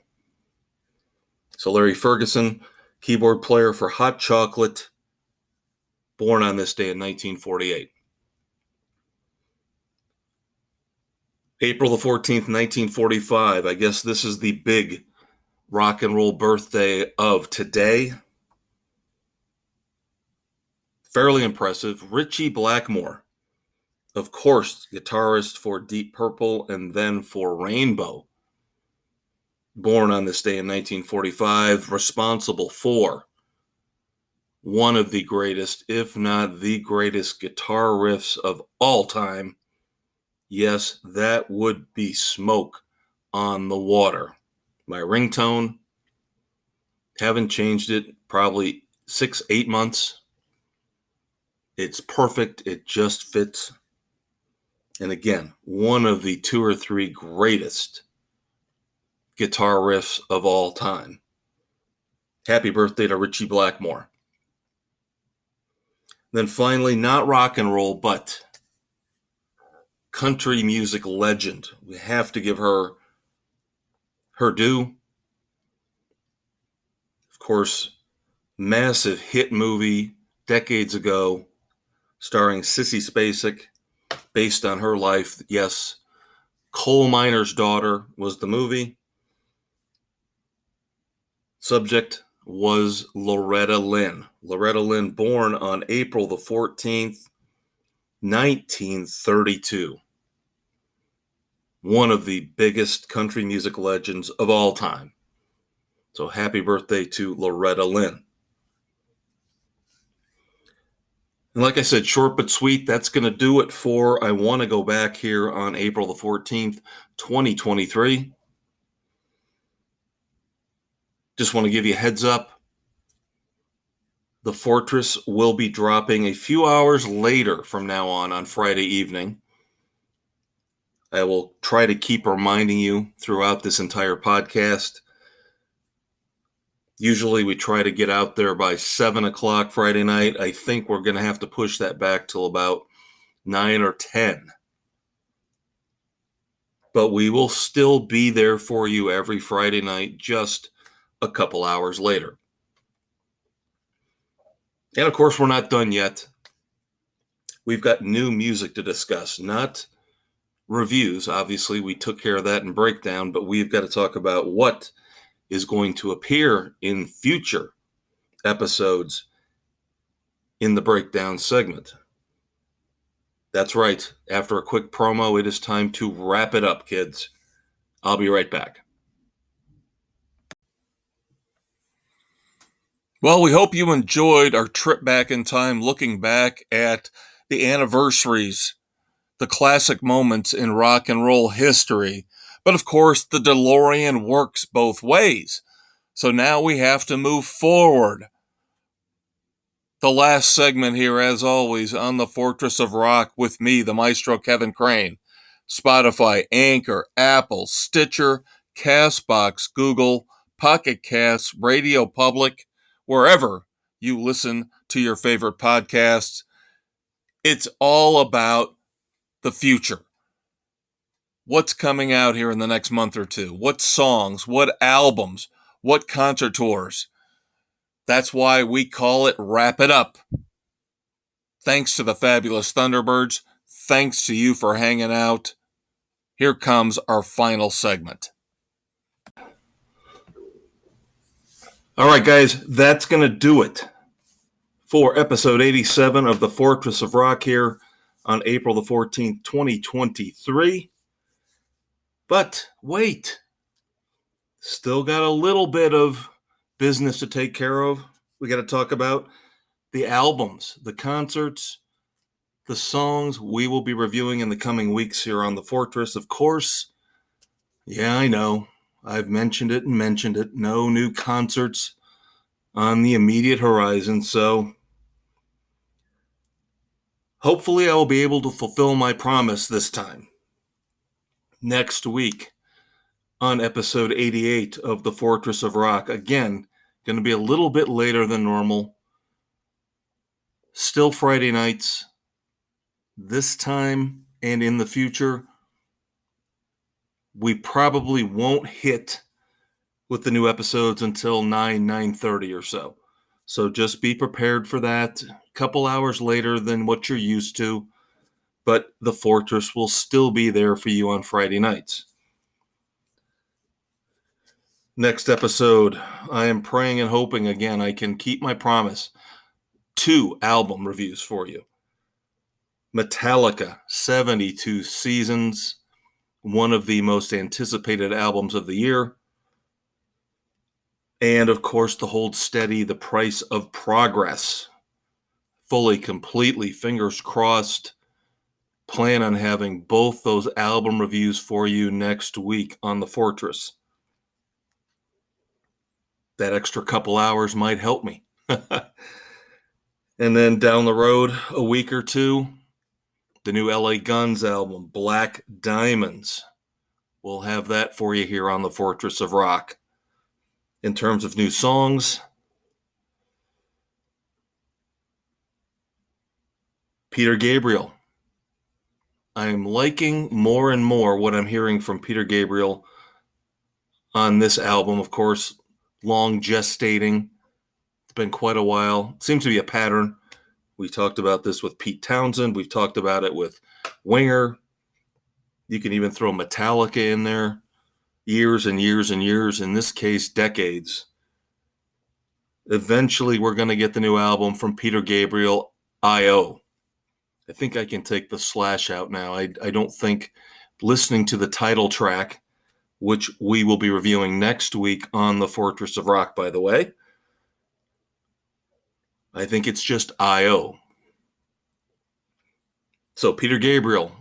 So Larry Ferguson, keyboard player for Hot Chocolate, born on this day in 1948. April the 14th, 1945. I guess this is the big rock and roll birthday of today. Fairly impressive. Ritchie Blackmore, of course, guitarist for Deep Purple and then for Rainbow, born on this day in 1945, responsible for one of the greatest, if not the greatest, guitar riffs of all time. Yes, that would be Smoke on the Water. My ringtone, haven't changed it probably 6-8 months. It's perfect. It just fits. And again, one of the 2 or 3 greatest guitar riffs of all time. Happy birthday to Ritchie Blackmore. Then finally, not rock and roll, but country music legend. We have to give her due. Of course, massive hit movie decades ago, starring Sissy Spacek, based on her life. Yes, Coal Miner's Daughter was the movie. Subject was Loretta Lynn. Loretta Lynn, born on April the 14th, 1932. One of the biggest country music legends of all time. So happy birthday to Loretta Lynn. And like I said, short but sweet, that's going to do it for I Want to Go Back here on April the 14th, 2023. Just want to give you a heads up. The Fortress will be dropping a few hours later from now on Friday evening. I will try to keep reminding you throughout this entire podcast. Usually we try to get out there by 7 o'clock Friday night. I think we're going to have to push that back till about 9 or 10. But we will still be there for you every Friday night, just a couple hours later. And of course, we're not done yet. We've got new music to discuss, not reviews. Obviously, we took care of that in breakdown, but we've got to talk about what is going to appear in future episodes in the breakdown segment. That's right. After a quick promo, it is time to wrap it up, kids. I'll be right back. Well, we hope you enjoyed our trip back in time, looking back at the anniversaries, the classic moments in rock and roll history. But of course, the DeLorean works both ways. So now we have to move forward. The last segment here, as always, on the Fortress of Rock with me, the Maestro Kevin Crane. Spotify, Anchor, Apple, Stitcher, Castbox, Google, Pocket Casts, Radio Public, wherever you listen to your favorite podcasts. It's all about the future. What's coming out here in the next month or two? What songs? What albums? What concert tours? That's why we call it Wrap It Up. Thanks to the fabulous Thunderbirds. Thanks to you for hanging out. Here comes our final segment. All right, guys, that's going to do it for episode 87 of the Fortress of Rock here on April the 14th, 2023. But wait, still got a little bit of business to take care of. We got to talk about the albums, the concerts, the songs we will be reviewing in the coming weeks here on the Fortress. Of course, yeah, I know. I've mentioned it. No new concerts on the immediate horizon, so hopefully I will be able to fulfill my promise this time. Next week on episode 88 of the Fortress of Rock, again, going to be a little bit later than normal. Still Friday nights. This time and in the future, we probably won't hit with the new episodes until 9:30 or so. So just be prepared for that. A couple hours later than what you're used to, but the Fortress will still be there for you on Friday nights. Next episode, I am praying and hoping again I can keep my promise. 2 album reviews for you. Metallica, 72 Seasons, one of the most anticipated albums of the year. And, of course, to hold steady, The Price of Progress. Fully, completely, fingers crossed. Plan on having both those album reviews for you next week on The Fortress. That extra couple hours might help me. And then down the road, a week or two, the new LA Guns album, Black Diamonds. We'll have that for you here on the Fortress of Rock. In terms of new songs, Peter Gabriel. I'm liking more and more what I'm hearing from Peter Gabriel on this album. Of course, long gestating. It's been quite a while. It seems to be a pattern. We talked about this with Pete Townsend. We've talked about it with Winger. You can even throw Metallica in there. Years and years and years. In this case, decades. Eventually, we're going to get the new album from Peter Gabriel, I.O. I think I can take the slash out now. I don't think listening to the title track, which we will be reviewing next week on the Fortress of Rock, by the way, I think it's just I.O. So Peter Gabriel,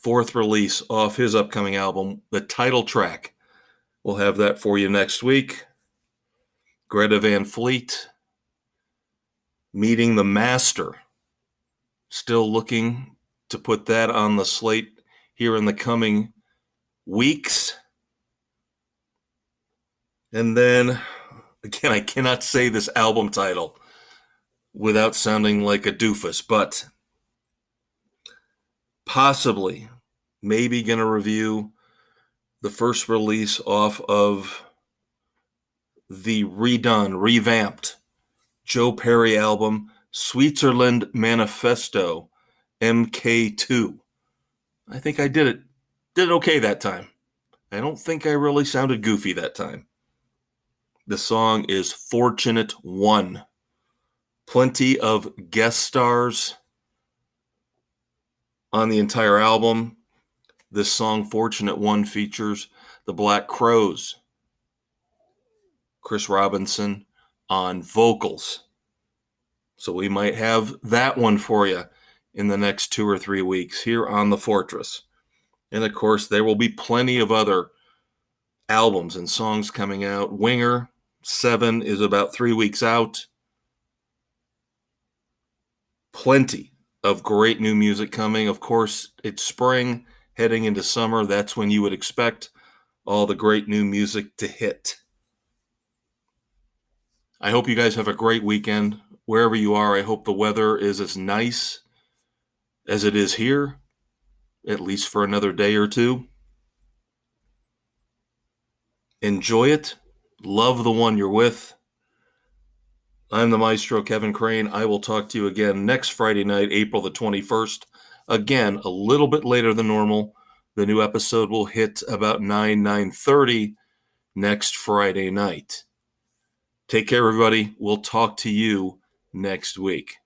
4th release off his upcoming album, the title track. We'll have that for you next week. Greta Van Fleet, Meeting the Master. Still looking to put that on the slate here in the coming weeks. And then, again, I cannot say this album title without sounding like a doofus, but possibly, maybe going to review the first release off of the revamped Joe Perry album, Switzerland Manifesto, MK2. I think I did it okay that time. I don't think I really sounded goofy that time. The song is Fortunate One. Plenty of guest stars on the entire album. This song, Fortunate One, features the Black Crowes, Chris Robinson on vocals. So we might have that one for you in the next 2 or 3 weeks here on the Fortress. And of course, there will be plenty of other albums and songs coming out. Winger 7 is about 3 weeks out. Plenty of great new music coming. Of course, it's spring, heading into summer. That's when you would expect all the great new music to hit. I hope you guys have a great weekend. Wherever you are, I hope the weather is as nice as it is here, at least for another day or two. Enjoy it. Love the one you're with. I'm the Maestro, Kevin Crane. I will talk to you again next Friday night, April the 21st. Again, a little bit later than normal. The new episode will hit about 9:30 next Friday night. Take care, everybody. We'll talk to you next week.